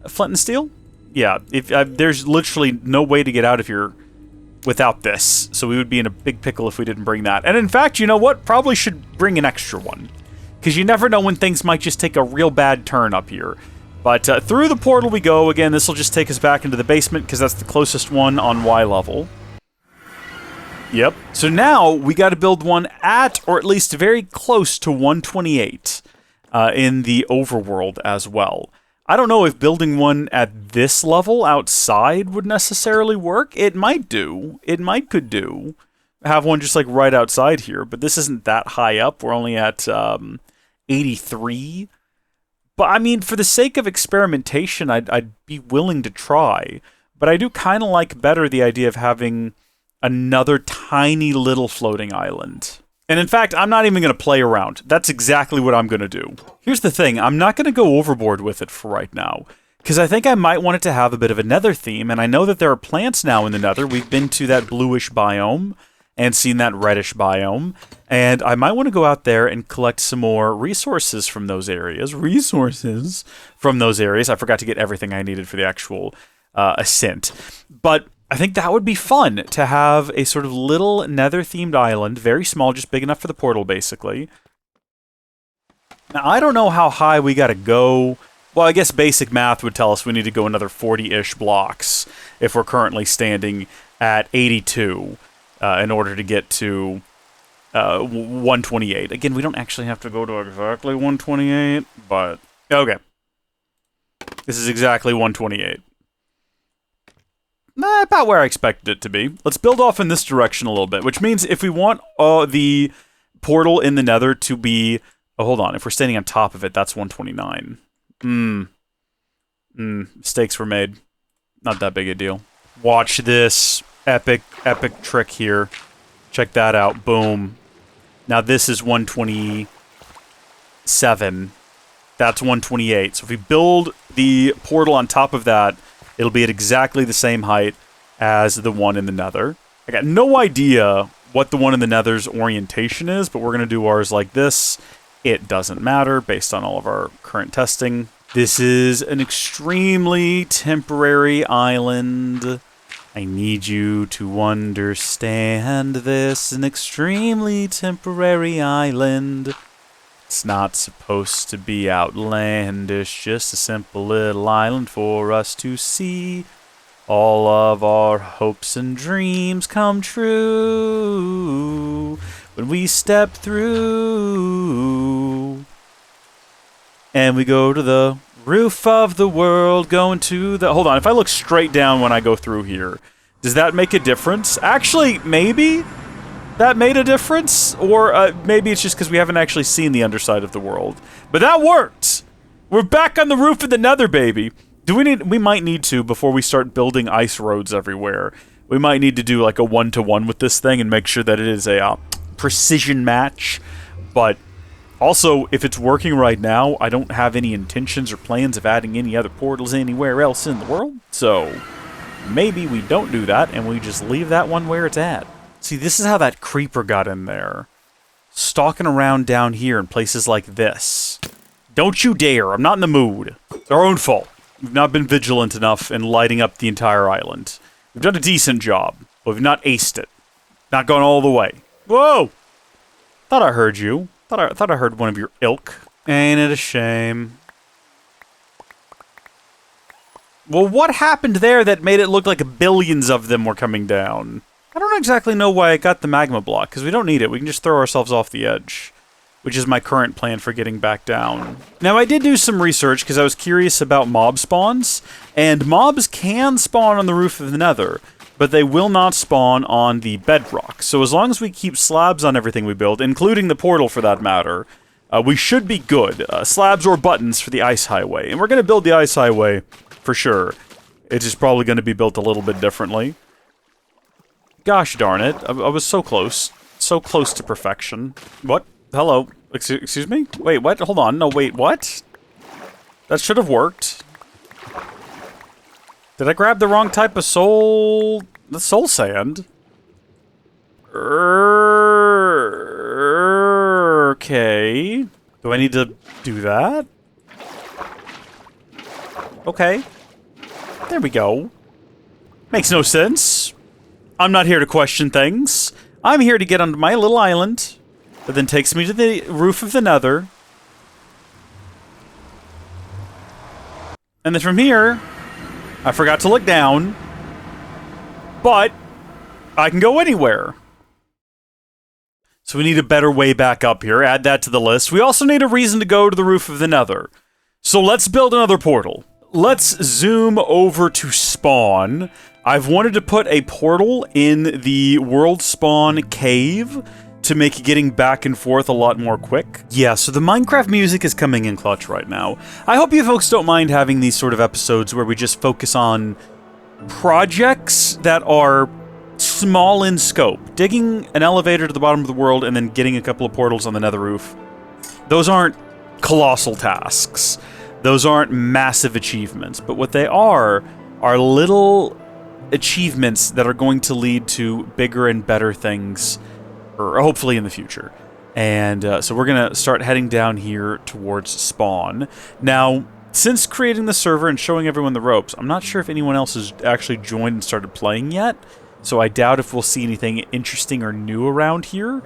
S1: Flint and steel? Yeah, if there's literally no way to get out if you're without this. So we would be in a big pickle if we didn't bring that. And in fact, you know what? Probably should bring an extra one. Because you never know when things might just take a real bad turn up here. But through the portal we go. Again, this will just take us back into the basement, because that's the closest one on Y level. Yep. So now, we got to build one at, or at least very close to 128 in the overworld as well. I don't know if building one at this level outside would necessarily work. It might do. It could do. Have one just like right outside here, but this isn't that high up. We're only at 83. But I mean, for the sake of experimentation, I'd be willing to try. But I do kind of like better the idea of having another tiny little floating island. And in fact, I'm not even going to play around. That's exactly what I'm going to do. Here's the thing, I'm not going to go overboard with it for right now. Because I think I might want it to have a bit of a nether theme, and I know that there are plants now in the nether. We've been to that bluish biome, and seen that reddish biome, and I might want to go out there and collect some more resources from those areas. I forgot to get everything I needed for the actual ascent. But I think that would be fun, to have a sort of little nether-themed island, very small, just big enough for the portal, basically. Now, I don't know how high we gotta go. Well, I guess basic math would tell us we need to go another 40-ish blocks if we're currently standing at 82. In order to get to 128. Again, we don't actually have to go to exactly 128, but... Okay. This is exactly 128. About where I expected it to be. Let's build off in this direction a little bit, which means if we want the portal in the nether to be... Oh, hold on. If we're standing on top of it, that's 129. Mistakes were made. Not that big a deal. Watch this. Epic trick here. Check that out. Boom. Now this is 127. That's 128. So if we build the portal on top of that, it'll be at exactly the same height as the one in the nether. I got no idea what the one in the nether's orientation is, but we're going to do ours like this. It doesn't matter based on all of our current testing. This is an extremely temporary island. I need you to understand this. An extremely temporary island. It's not supposed to be outlandish, just a simple little island for us to see. All of our hopes and dreams come true when we step through. And we go to the roof of the world, going to the... Hold on, if I look straight down when I go through here, does that make a difference? Actually, maybe that made a difference. Or maybe it's just because we haven't actually seen the underside of the world. But that worked! We're back on the roof of the Nether, baby! We might need to, before we start building ice roads everywhere, we might need to do like a 1-to-1 with this thing and make sure that it is a precision match. But also, if it's working right now, I don't have any intentions or plans of adding any other portals anywhere else in the world. So maybe we don't do that and we just leave that one where it's at. See, this is how that creeper got in there. Stalking around down here in places like this. Don't you dare, I'm not in the mood. It's our own fault. We've not been vigilant enough in lighting up the entire island. We've done a decent job, but we've not aced it. Not gone all the way. Whoa! Thought I heard you. Thought I heard one of your ilk. Ain't it a shame? Well, what happened there that made it look like billions of them were coming down? I don't exactly know why I got the magma block, because we don't need it. We can just throw ourselves off the edge, which is my current plan for getting back down. Now, I did do some research because I was curious about mob spawns, and mobs can spawn on the roof of the Nether, but they will not spawn on the bedrock. So as long as we keep slabs on everything we build, including the portal for that matter, we should be good. Slabs or buttons for the Ice Highway. And we're going to build the Ice Highway for sure. It's just probably going to be built a little bit differently. Gosh darn it, I was so close. So close to perfection. What? Hello. Excuse me? Wait, what? Hold on. No, wait, what? That should have worked. Did I grab the wrong type of soul... the soul sand? Okay. Do I need to do that? Okay. There we go. Makes no sense. I'm not here to question things. I'm here to get onto my little island that then takes me to the roof of the Nether. And then from here, I forgot to look down, but I can go anywhere. So we need a better way back up here. Add that to the list. We also need a reason to go to the roof of the Nether. So let's build another portal. Let's zoom over to spawn. I've wanted to put a portal in the world spawn cave to make getting back and forth a lot more quick. Yeah, so the Minecraft music is coming in clutch right now. I hope you folks don't mind having these sort of episodes where we just focus on projects that are small in scope. Digging an elevator to the bottom of the world and then getting a couple of portals on the Nether Roof. Those aren't colossal tasks. Those aren't massive achievements. But what they are little achievements that are going to lead to bigger and better things, or hopefully in the future. And so we're going to start heading down here towards spawn. Now, since creating the server and showing everyone the ropes, I'm not sure if anyone else has actually joined and started playing yet, so I doubt if we'll see anything interesting or new around here.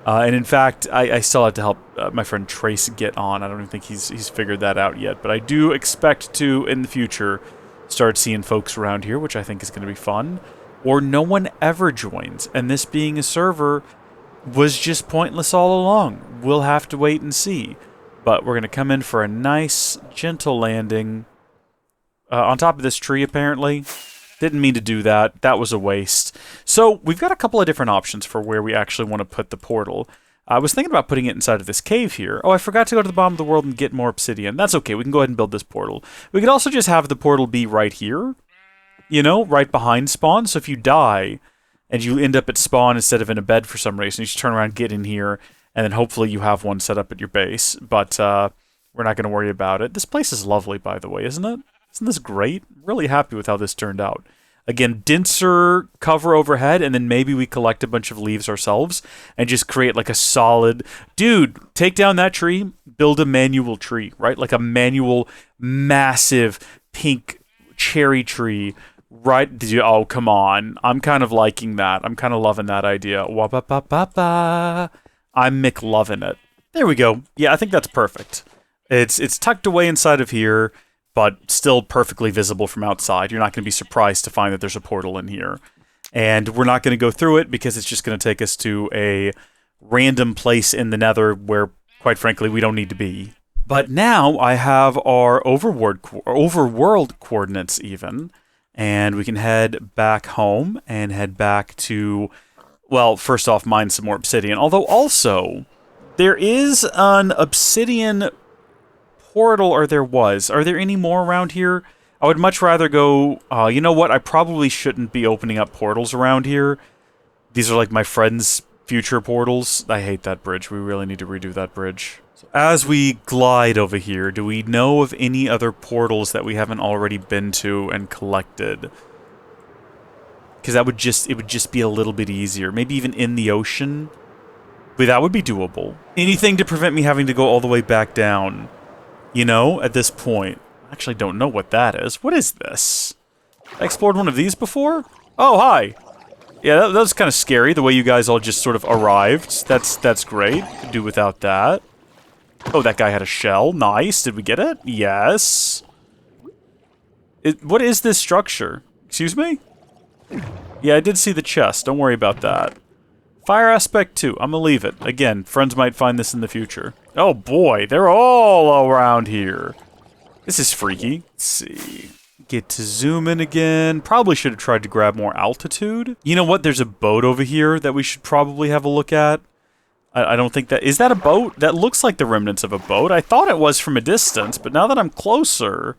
S1: And in fact, I still have to help my friend Trace get on. I don't even think he's figured that out yet, but I do expect to, in the future, start seeing folks around here, which I think is going to be fun. Or no one ever joins, and this being a server was just pointless all along. We'll have to wait and see. But we're going to come in for a nice, gentle landing on top of this tree, apparently. Didn't mean to do that. That was a waste. So we've got a couple of different options for where we actually want to put the portal. I was thinking about putting it inside of this cave here. Oh, I forgot to go to the bottom of the world and get more obsidian. That's okay. We can go ahead and build this portal. We could also just have the portal be right here. You know, right behind spawn. So if you die and you end up at spawn instead of in a bed for some reason, you just turn around, get in here, and then hopefully you have one set up at your base. But we're not going to worry about it. This place is lovely, by the way, isn't it? Isn't this great? Really happy with how this turned out. Again, denser cover overhead, and then maybe we collect a bunch of leaves ourselves and just create like a solid... Dude, take down that tree, build a manual tree, right? Like a manual, massive, pink cherry tree, right? Oh, come on. I'm kind of liking that. I'm kind of loving that idea. Wa-ba-ba-ba-ba. I'm McLovin' it. There we go. Yeah, I think that's perfect. It's tucked away inside of here, but still perfectly visible from outside. You're not going to be surprised to find that there's a portal in here. And we're not going to go through it because it's just going to take us to a random place in the Nether where, quite frankly, we don't need to be. But now I have our overworld coordinates even, and we can head back home and head back to, well, first off, mine some more obsidian. Although also, there is an obsidian portal, or there was. Are there any more around here? I would much rather go... you know what? I probably shouldn't be opening up portals around here. These are like my friend's future portals. I hate that bridge. We really need to redo that bridge. So as we glide over here, do we know of any other portals that we haven't already been to and collected? Because it would just be a little bit easier. Maybe even in the ocean. But that would be doable. Anything to prevent me having to go all the way back down. You know, at this point. I actually don't know what that is. What is this? I explored one of these before? Oh, hi. Yeah, that was kind of scary, the way you guys all just sort of arrived. That's great. Could do without that. Oh, that guy had a shell. Nice. Did we get it? Yes. What is this structure? Excuse me? Yeah, I did see the chest. Don't worry about that. Fire aspect 2. I'm gonna leave it. Again, friends might find this in the future. Oh boy, they're all around here. This is freaky. Let's see. Get to zoom in again. Probably should have tried to grab more altitude. You know what? There's a boat over here that we should probably have a look at. I don't think that... Is that a boat? That looks like the remnants of a boat. I thought it was from a distance, but now that I'm closer,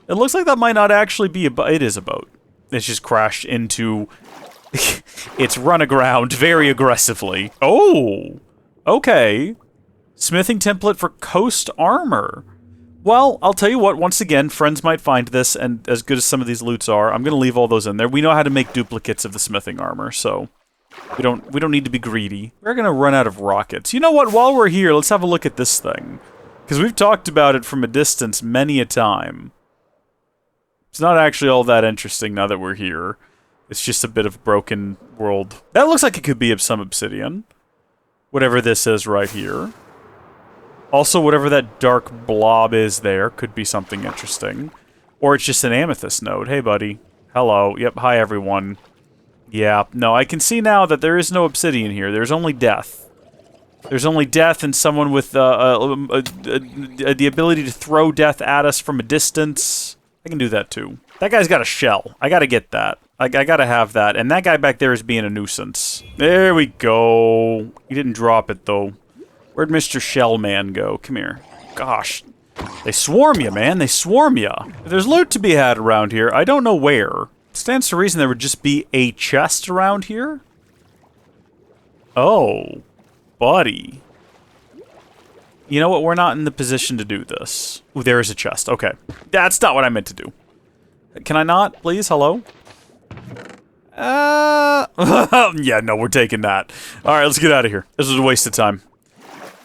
S1: it looks like that might not actually be a boat. It is a boat. It's just crashed into... It's run aground very aggressively. Oh! Okay. Smithing template for coast armor. Well, I'll tell you what, once again, friends might find this, and as good as some of these loots are, I'm going to leave all those in there. We know how to make duplicates of the smithing armor, so we don't need to be greedy. We're going to run out of rockets. You know what, while we're here, let's have a look at this thing. Because we've talked about it from a distance many a time. It's not actually all that interesting now that we're here. It's just a bit of broken world. That looks like it could be some obsidian. Whatever this is right here. Also, whatever that dark blob is there could be something interesting. Or it's just an amethyst node. Hey, buddy. Hello. Yep, hi, everyone. Yeah, no, I can see now that there is no obsidian here. There's only death. There's only death and someone with the ability to throw death at us from a distance. I can do that, too. That guy's got a shell. I gotta get that. I gotta have that. And that guy back there is being a nuisance. There we go. He didn't drop it, though. Where'd Mr. Shellman go? Come here. Gosh. They swarm you, man. They swarm you. If there's loot to be had around here, I don't know where. It stands to reason there would just be a chest around here? Oh. Buddy. You know what? We're not in the position to do this. Ooh, there is a chest. Okay. That's not what I meant to do. Can I not, please? Hello? Yeah, no, we're taking that. Alright, let's get out of here. This was a waste of time.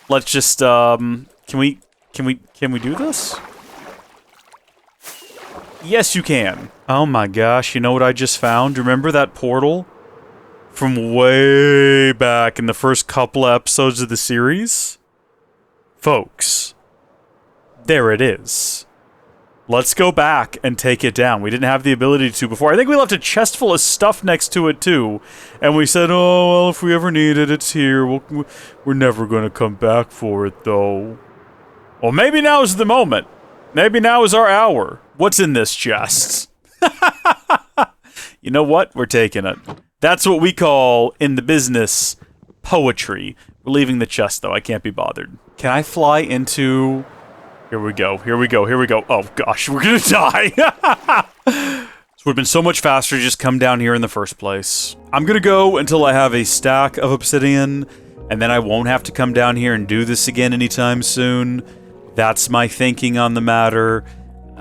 S1: Let's just, can we do this? Yes, you can. Oh my gosh, you know what I just found? Remember that portal? From way back in the first couple of episodes of the series? Folks. There it is. Let's go back and take it down. We didn't have the ability to before. I think we left a chest full of stuff next to it, too. And we said, oh, well, if we ever need it, it's here. We're never going to come back for it, though. Well, maybe now is the moment. Maybe now is our hour. What's in this chest? You know what? We're taking it. That's what we call, in the business, poetry. We're leaving the chest, though. I can't be bothered. Can I fly into... Here we go, here we go, here we go. Oh gosh, we're gonna die! This would have been so much faster to just come down here in the first place. I'm gonna go until I have a stack of obsidian, and then I won't have to come down here and do this again anytime soon. That's my thinking on the matter.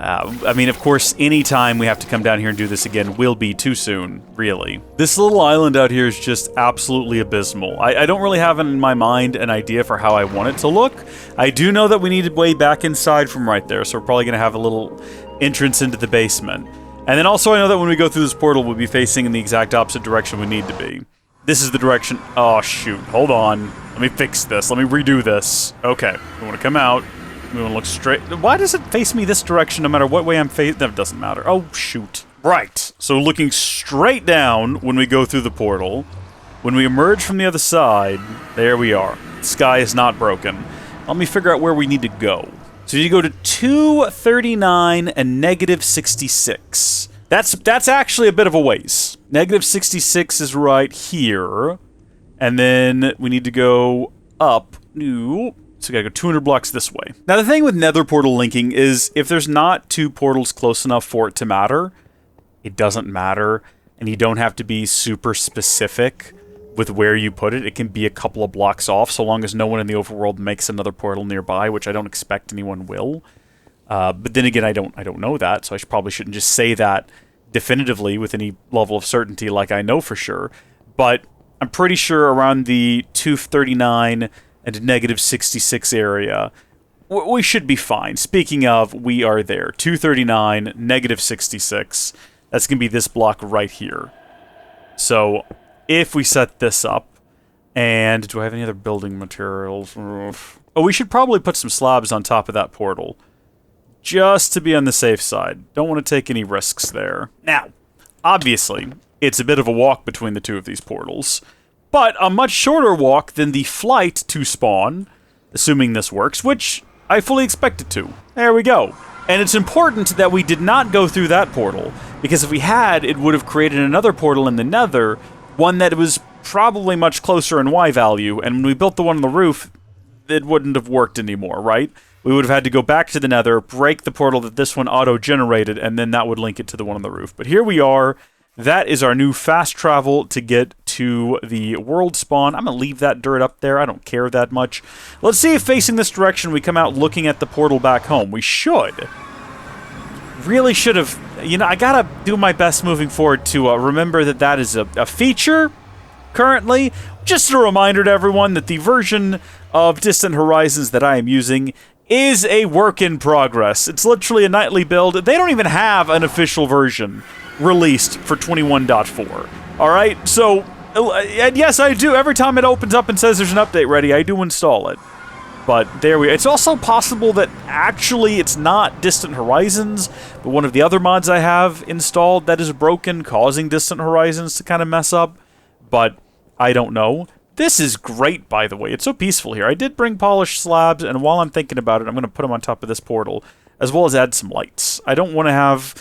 S1: I mean, of course, anytime we have to come down here and do this again will be too soon, really. This little island out here is just absolutely abysmal. I don't really have in my mind an idea for how I want it to look. I do know that we need way back inside from right there, so we're probably going to have a little entrance into the basement. And then also I know that when we go through this portal, we'll be facing in the exact opposite direction we need to be. This is the direction... Oh, shoot. Hold on. Let me fix this. Let me redo this. Okay. We want to come out. We want to look straight. Why does it face me this direction no matter what way I'm facing? That doesn't matter. Oh, shoot. Right. So looking straight down when we go through the portal. When we emerge from the other side, there we are. The sky is not broken. Let me figure out where we need to go. So you go to 239 and negative 66. That's actually a bit of a ways. Negative 66 is right here. And then we need to go up. Ooh. So we gotta go 200 blocks this way. Now the thing with nether portal linking is if there's not two portals close enough for it to matter, it doesn't matter, and you don't have to be super specific with where you put it. It can be a couple of blocks off, so long as no one in the overworld makes another portal nearby, which I don't expect anyone will. But then again, I don't know that, so I probably shouldn't just say that definitively with any level of certainty like I know for sure. But I'm pretty sure around the 239 and negative 66 area, we should be fine. Speaking of, we are there. 239, negative 66. That's going to be this block right here. So, if we set this up, and do I have any other building materials? Oh, we should probably put some slabs on top of that portal. Just to be on the safe side. Don't want to take any risks there. Now, obviously, it's a bit of a walk between the two of these portals. But a much shorter walk than the flight to spawn, assuming this works, which I fully expect it to. There we go. And it's important that we did not go through that portal, because if we had, it would have created another portal in the nether, one that was probably much closer in Y value, and when we built the one on the roof, it wouldn't have worked anymore, right? We would have had to go back to the nether, break the portal that this one auto-generated, and then that would link it to the one on the roof. But here we are. That is our new fast travel to get to the world spawn. I'm going to leave that dirt up there. I don't care that much. Let's see if facing this direction we come out looking at the portal back home. We should. Really should have... You know, I got to do my best moving forward to remember that that is a feature currently. Just a reminder to everyone that the version of Distant Horizons that I am using is a work in progress. It's literally a nightly build. They don't even have an official version released for 21.4. Alright, so, and yes, I do. Every time it opens up and says there's an update ready, I do install it. But there we go. It's also possible that actually it's not Distant Horizons, but one of the other mods I have installed that is broken, causing Distant Horizons to kind of mess up. But I don't know. This is great, by the way. It's so peaceful here. I did bring polished slabs, and while I'm thinking about it, I'm going to put them on top of this portal, as well as add some lights. I don't want to have...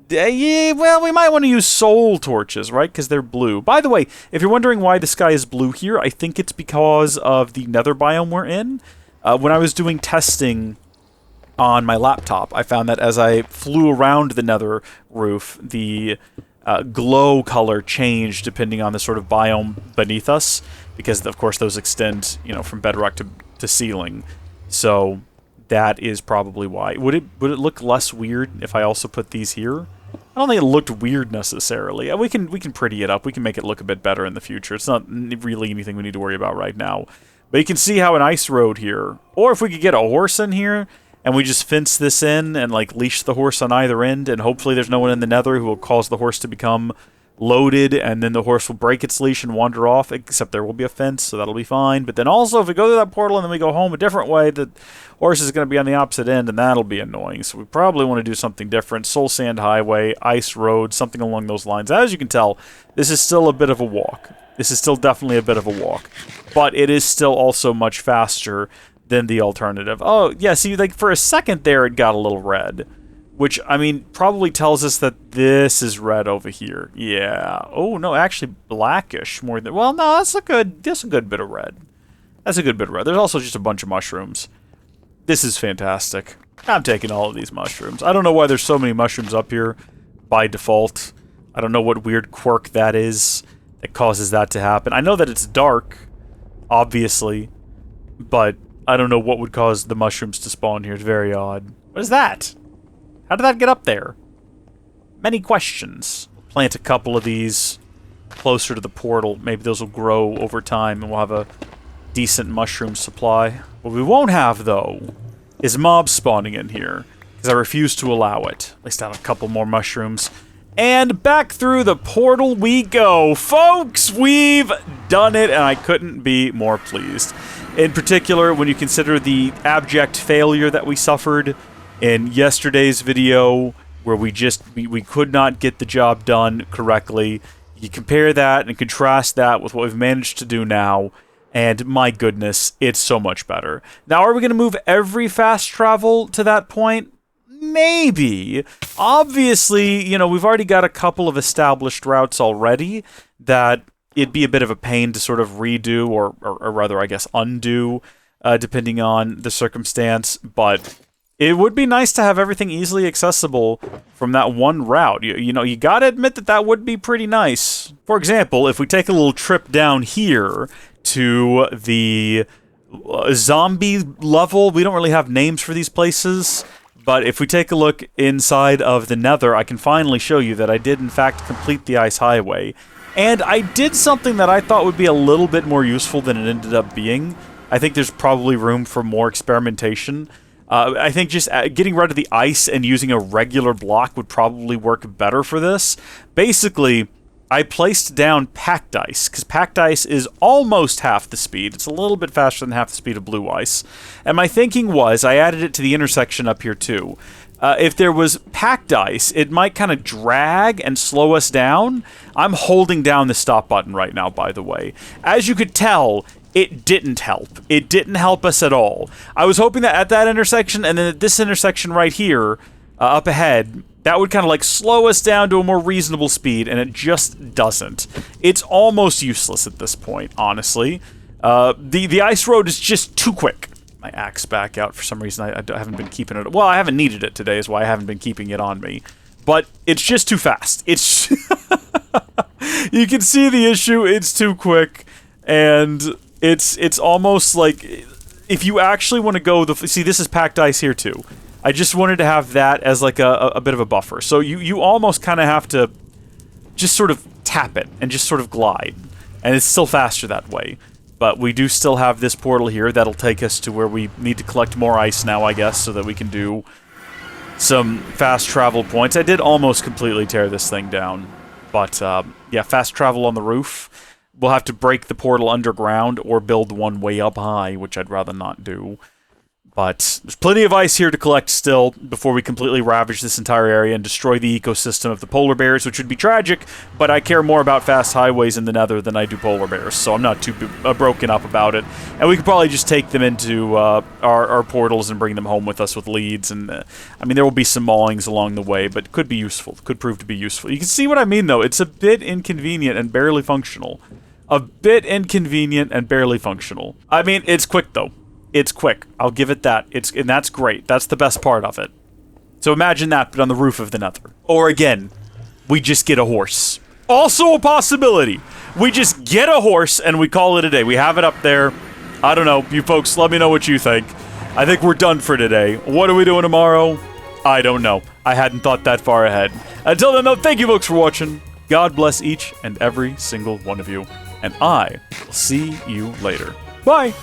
S1: yeah, well, we might want to use soul torches, right? Because they're blue. By the way, if you're wondering why the sky is blue here, I think it's because of the nether biome we're in. When I was doing testing on my laptop, I found that as I flew around the nether roof, the glow color changed depending on the sort of biome beneath us. Because, of course, those extend, you know, from bedrock to ceiling. So that is probably why. Would it look less weird if I also put these here? I don't think it looked weird necessarily. We can pretty it up. We can make it look a bit better in the future. It's not really anything we need to worry about right now. But you can see how an ice road here, or if we could get a horse in here, and we just fence this in and like leash the horse on either end, and hopefully there's no one in the nether who will cause the horse to become loaded, and then the horse will break its leash and wander off, except there will be a fence, so that'll be fine. But then also, if we go through that portal and then we go home a different way, the horse is going to be on the opposite end, and that'll be annoying. So we probably want to do something different. Soul Sand Highway, Ice Road, something along those lines. As you can tell, this is still a bit of a walk. This is still definitely a bit of a walk. But it is still also much faster than the alternative. Oh, yeah, see, like, for a second there, it got a little red. Which, I mean, probably tells us that this is red over here. Yeah. Oh, no, actually blackish more than... Well, no, that's a good bit of red. That's a good bit of red. There's also just a bunch of mushrooms. This is fantastic. I'm taking all of these mushrooms. I don't know why there's so many mushrooms up here by default. I don't know what weird quirk that is that causes that to happen. I know that it's dark, obviously, but I don't know what would cause the mushrooms to spawn here. It's very odd. What is that? How did that get up there? Many questions. Plant a couple of these closer to the portal. Maybe those will grow over time and we'll have a decent mushroom supply. What we won't have, though, is mobs spawning in here, because I refuse to allow it. At least I have a couple more mushrooms. And back through the portal we go. Folks, we've done it, and I couldn't be more pleased. In particular, when you consider the abject failure that we suffered in yesterday's video, where we could not get the job done correctly. You compare that and contrast that with what we've managed to do now, and my goodness, it's so much better. Now, are we going to move every fast travel to that point? Maybe. Obviously, you know, we've already got a couple of established routes already that it'd be a bit of a pain to sort of redo, or rather, I guess, undo, depending on the circumstance, but it would be nice to have everything easily accessible from that one route. You know, you gotta admit that that would be pretty nice. For example, if we take a little trip down here to the zombie level, we don't really have names for these places, but if we take a look inside of the Nether, I can finally show you that I did in fact complete the Ice Highway. And I did something that I thought would be a little bit more useful than it ended up being. I think there's probably room for more experimentation. I think just getting rid of the ice and using a regular block would probably work better for this. Basically, I placed down packed ice, because packed ice is almost half the speed. It's a little bit faster than half the speed of blue ice. And my thinking was, I added it to the intersection up here too. If there was packed ice, it might kind of drag and slow us down. I'm holding down the stop button right now, by the way. As you could tell, it didn't help. It didn't help us at all. I was hoping that at that intersection, and then at this intersection right here, up ahead, that would kind of like slow us down to a more reasonable speed, and it just doesn't. It's almost useless at this point, honestly. The ice road is just too quick. My axe back out for some reason. I haven't been keeping it. Well, I haven't needed it today, is why I haven't been keeping it on me. But it's just too fast. It's you can see the issue. It's too quick, and it's almost like if you actually want to go see, this is packed ice here too. I just wanted to have that as like a bit of a buffer. So you almost kind of have to just sort of tap it and just sort of glide, and it's still faster that way. But we do still have this portal here that'll take us to where we need to collect more ice now, I guess, so that we can do some fast travel points. I did almost completely tear this thing down, but yeah, fast travel on the roof. We'll have to break the portal underground or build one way up high, which I'd rather not do. But there's plenty of ice here to collect still before we completely ravage this entire area and destroy the ecosystem of the polar bears, which would be tragic, but I care more about fast highways in the Nether than I do polar bears, so I'm not too broken up about it. And we could probably just take them into our portals and bring them home with us with leads, and I mean, there will be some maulings along the way, but could be useful, could prove to be useful. You can see what I mean, though. It's a bit inconvenient and barely functional. A bit inconvenient and barely functional. I mean, it's quick, though. It's quick. I'll give it that. And that's great. That's the best part of it. So imagine that, but on the roof of the Nether. Or again, we just get a horse. Also a possibility. We just get a horse and we call it a day. We have it up there. I don't know. You folks, let me know what you think. I think we're done for today. What are we doing tomorrow? I don't know. I hadn't thought that far ahead. Until then, though, thank you folks for watching. God bless each and every single one of you. And I will see you later. Bye.